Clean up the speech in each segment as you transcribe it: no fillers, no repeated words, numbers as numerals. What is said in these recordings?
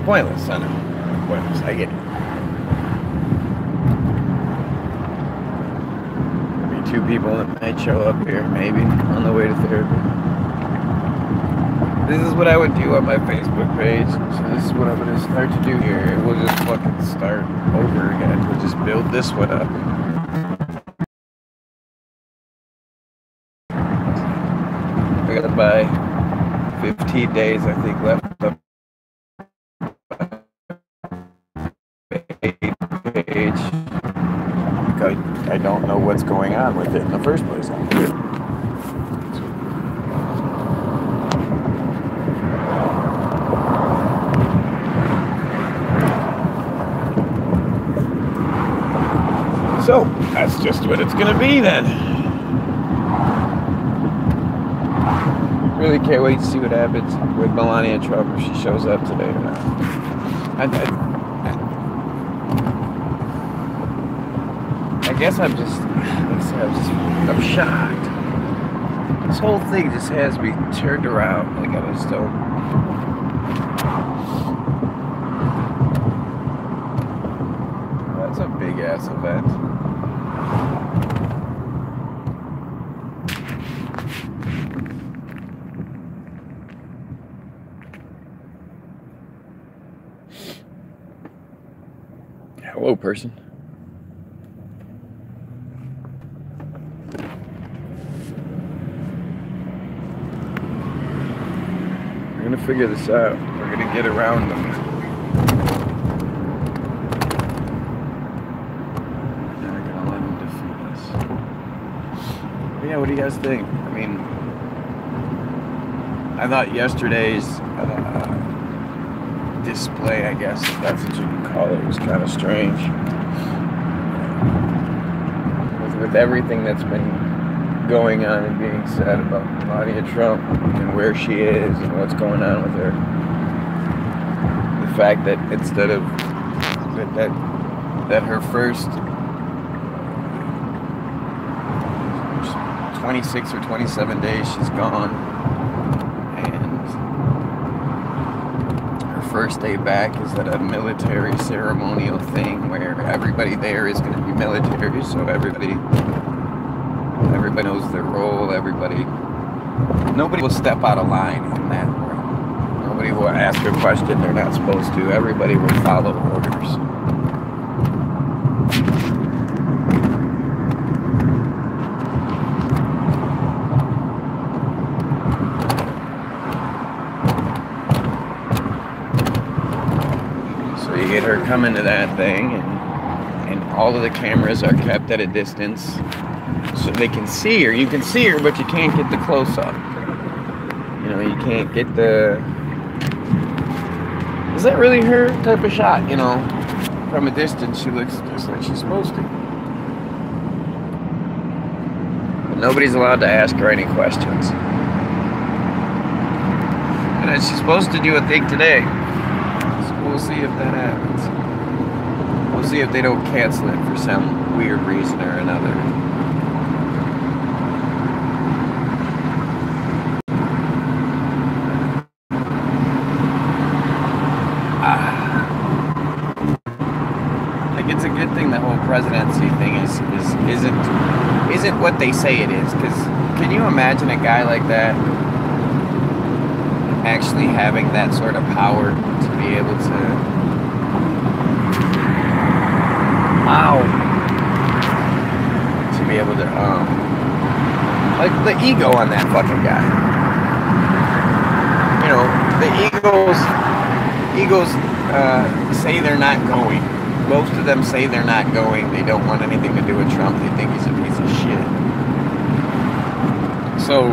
Pointless, I know. Pointless, I get it. Maybe 2 people that might show up here, maybe, on the way to therapy. This is what I would do on my Facebook page, so this is what I'm going to start to do here. We'll just fucking start over again. We'll just build this one up. I got by 15 days, I think, left up page. I don't know what's going on with it in the first place. So, that's just what it's gonna be then. Really can't wait to see what happens with Melania Trump if she shows up today or not. I guess I'm shocked. This whole thing just has me turned around. Like I just don't. That's a big ass event. Hello, person. We're gonna figure this out. We're gonna get around them. We're not gonna let them defeat us. But yeah, what do you guys think? I mean, I thought yesterday's display, I guess, if that's what you can call it, was kind of strange. With everything that's been going on and being said about Melania Trump and where she is and what's going on with her. The fact that instead of that her first 26 or 27 days she's gone, and her first day back is at a military ceremonial thing where everybody there is going to be military, so everybody knows their role. Nobody will step out of line in that room. Nobody will ask a question they're not supposed to. Everybody will follow orders. So you get her coming to that thing, and all of the cameras are kept at a distance. So they can see her. You can see her, but you can't get the close-up. You know, you can't get the... Is that really her type of shot? You know, from a distance, she looks just like she's supposed to. But nobody's allowed to ask her any questions. And she's supposed to do a thing today. So we'll see if that happens. We'll see if they don't cancel it for some weird reason or another. It's a good thing the whole presidency thing isn't what they say it is. Because can you imagine a guy like that actually having that sort of power to be able to... To be able to, like the ego on that fucking guy. You know, the Eagles say they're not going. Most of them say they're not going. They don't want anything to do with Trump. They think he's a piece of shit. So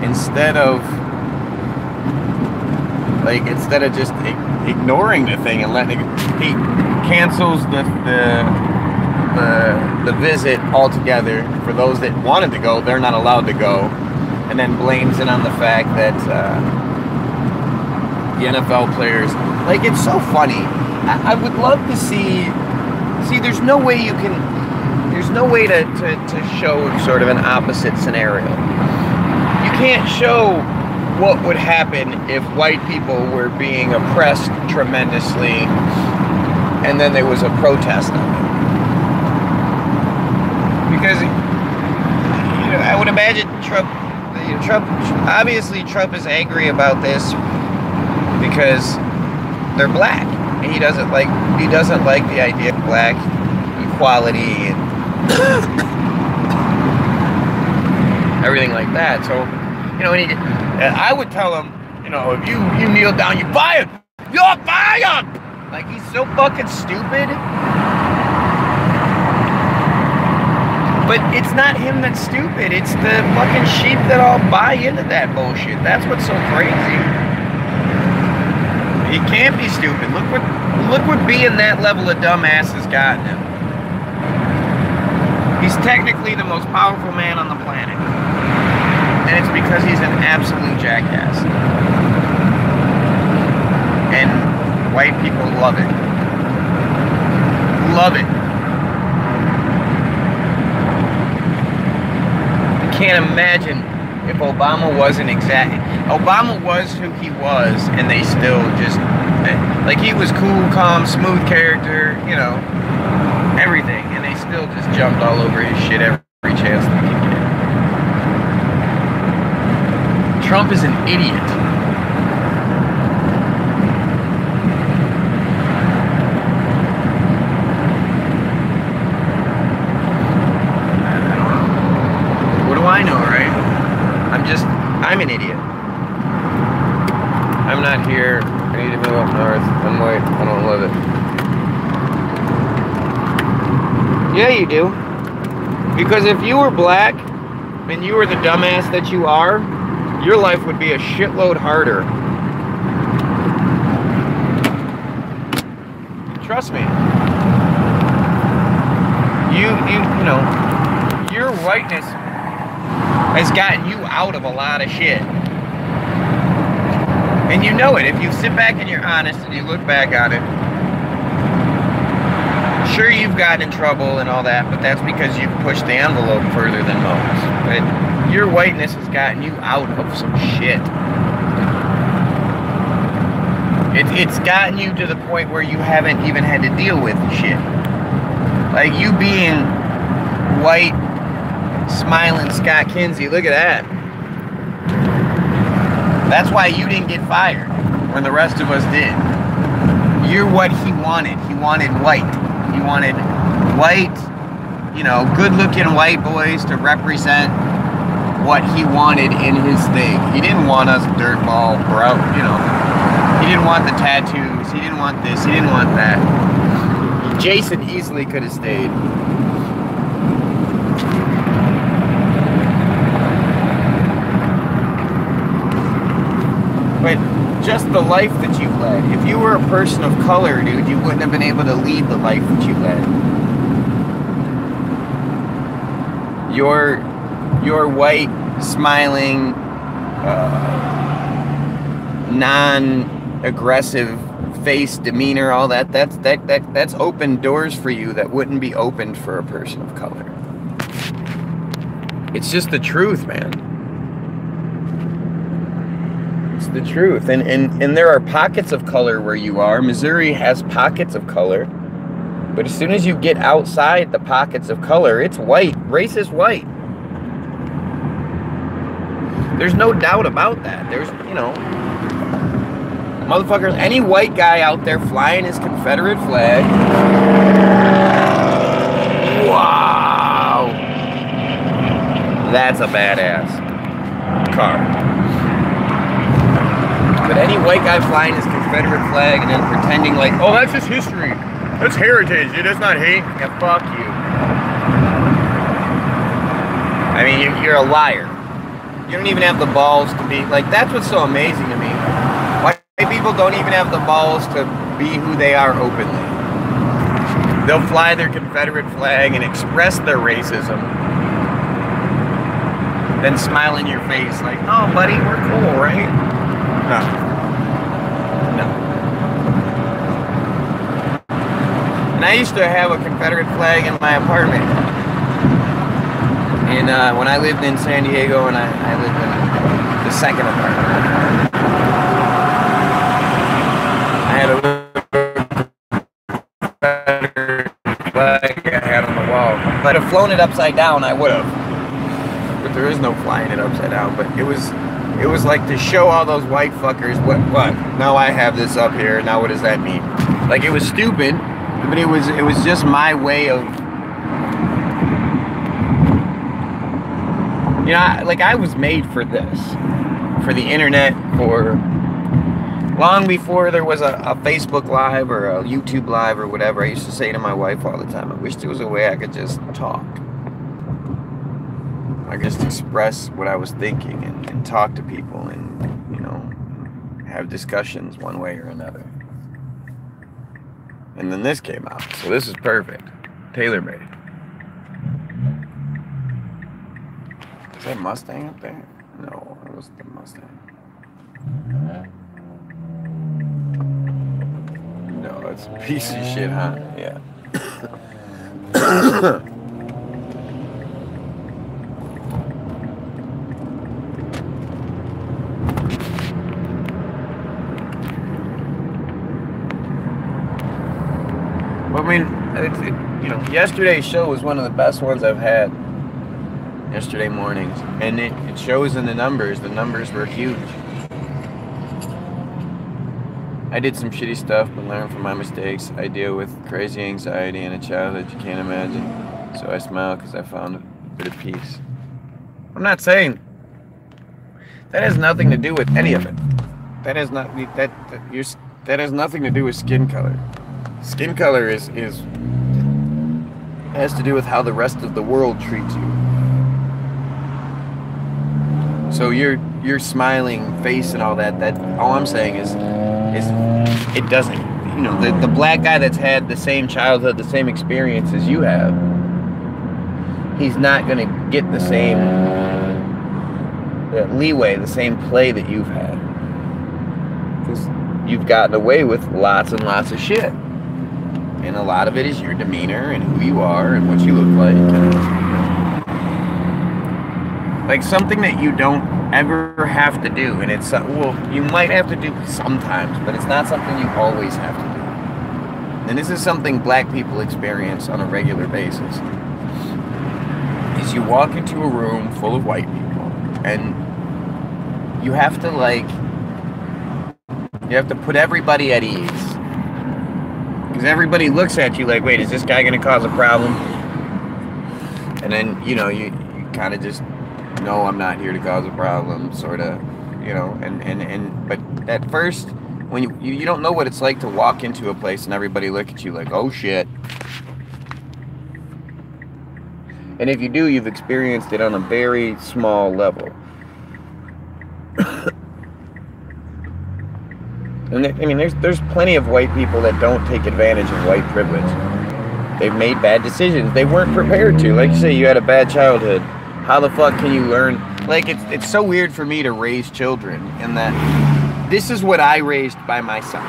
instead of just ignoring the thing and letting it, he cancels the visit altogether. For those that wanted to go, they're not allowed to go, and then blames it on the fact that the NFL players, like, it's so funny. I would love to see, there's no way to show sort of an opposite scenario. You can't show what would happen if white people were being oppressed tremendously and then there was a protest of it. Because, you know, I would imagine obviously Trump is angry about this because they're black. And he doesn't like the idea of black equality and everything like that. So, you know, I would tell him, you know, if you kneel down, you're fired. You're fired. Like, he's so fucking stupid. But it's not him that's stupid. It's the fucking sheep that all buy into that bullshit. That's what's so crazy. He can't be stupid. Look what being that level of dumbass has gotten him. He's technically the most powerful man on the planet. And it's because he's an absolute jackass. And white people love it. Love it. I can't imagine if Obama wasn't Obama was who he was, and they still just, like, he was cool, calm, smooth character, you know, everything, and they still just jumped all over his shit every chance they could get. Trump is an idiot. What do I know, right? I'm an idiot. I'm not here. I need to move up north. I'm white. I don't love it. Yeah, you do. Because if you were black and you were the dumbass that you are, your life would be a shitload harder. Trust me. You know, your whiteness has gotten you out of a lot of shit. And you know it. If you sit back and you're honest and you look back on it, sure, you've gotten in trouble and all that, but that's because you've pushed the envelope further than most. But your whiteness has gotten you out of some shit. It's gotten you to the point where you haven't even had to deal with shit. Like, you being white, smiling Scott Kinsey, look at that. That's why you didn't get fired when the rest of us did. You're what he wanted. He wanted white. He wanted white, you know, good-looking white boys to represent what he wanted in his thing. He didn't want us dirtball, bro, you know. He didn't want the tattoos. He didn't want this. He didn't want that. Jason easily could have stayed. But just the life that you led. If you were a person of color, dude, you wouldn't have been able to lead the life that you led. Your white, smiling, non-aggressive face, demeanor, all that's opened doors for you that wouldn't be opened for a person of color. It's just the truth, man. The truth, and there are pockets of color where you are. Missouri has pockets of color, but as soon as you get outside the pockets of color, it's white. Race is white. There's no doubt about that. There's, you know, motherfuckers, any white guy out there flying his Confederate flag. Wow, that's a badass car. But any white guy flying his Confederate flag and then pretending like, oh, that's just history. That's heritage. It does not hate. Yeah, fuck you. I mean, you're a liar. You don't even have the balls to be, like, that's what's so amazing to me. White people don't even have the balls to be who they are openly. They'll fly their Confederate flag and express their racism, then smile in your face like, oh, buddy, we're cool, right? No. And I used to have a Confederate flag in my apartment. And when I lived in San Diego and I lived in the the second apartment. I had a little better flag I had on the wall. If I'd have flown it upside down, I would have. But there is no flying it upside down. But it was like to show all those white fuckers what now I have this up here, now what does that mean? Like, it was stupid, but it was just my way of, you know, like, I was made for this, for the internet, for long before there was a Facebook Live or a YouTube Live or whatever. I used to say to my wife all the time, I wish there was a way I could just talk. I could just express what I was thinking and talk to people and, you know, have discussions one way or another. And then this came out. So this is perfect. Tailor-made. Is that Mustang up there? No, it wasn't the Mustang. No, it's a piece of shit, huh? Yeah. I mean, you know, yesterday's show was one of the best ones I've had. Yesterday mornings, and it shows in the numbers. The numbers were huge. I did some shitty stuff, but learned from my mistakes. I deal with crazy anxiety in a childhood you can't imagine. So I smile because I found a bit of peace. I'm not saying that has nothing to do with any of it. That has not that has nothing to do with skin color. Skin color has to do with how the rest of the world treats you. So your smiling face and all that all I'm saying is it doesn't, you know, the black guy that's had the same childhood, the same experience as you have, he's not going to get the same leeway, the same play that you've had. Because you've gotten away with lots and lots of shit. And a lot of it is your demeanor and who you are and what you look like. Like something that you don't ever have to do, and it's, well, you might have to do sometimes, but it's not something you always have to do. And this is something black people experience on a regular basis. Is you walk into a room full of white people, and you have to put everybody at ease. Because everybody looks at you like, wait, is this guy going to cause a problem? And then, you know, you kind of just, no, I'm not here to cause a problem, sort of, you know, but at first, when you don't know what it's like to walk into a place and everybody look at you like, oh shit. And if you do, you've experienced it on a very small level. And I mean, there's plenty of white people that don't take advantage of white privilege. They've made bad decisions. They weren't prepared to. Like you say, you had a bad childhood. How the fuck can you learn? Like, it's so weird for me to raise children in that this is what I raised by myself.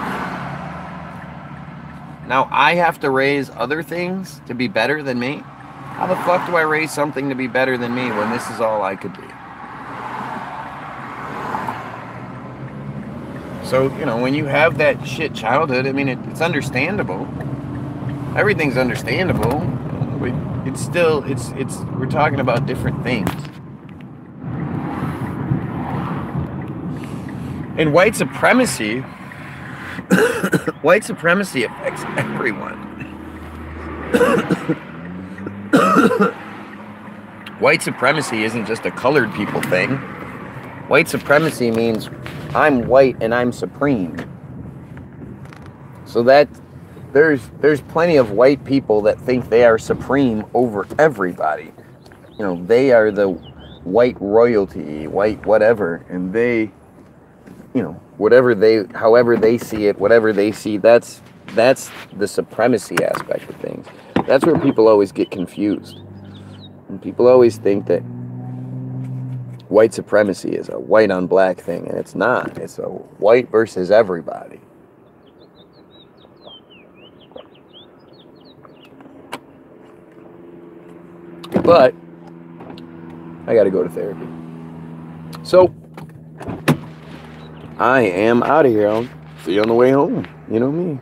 Now I have to raise other things to be better than me. How the fuck do I raise something to be better than me when this is all I could be? So, you know, when you have that shit childhood, I mean, it's understandable. Everything's understandable. But it's still, we're talking about different things. And white supremacy, white supremacy affects everyone. White supremacy isn't just a colored people thing. White supremacy means I'm white and I'm supreme. So that there's plenty of white people that think they are supreme over everybody. You know, they are the white royalty, white whatever, and they, you know, however they see it, whatever they see, that's the supremacy aspect of things. That's where people always get confused. And people always think that white supremacy is a white on black thing, and it's not. It's a white versus everybody. But I got to go to therapy. So I am out of here. I'll see you on the way home. You know me.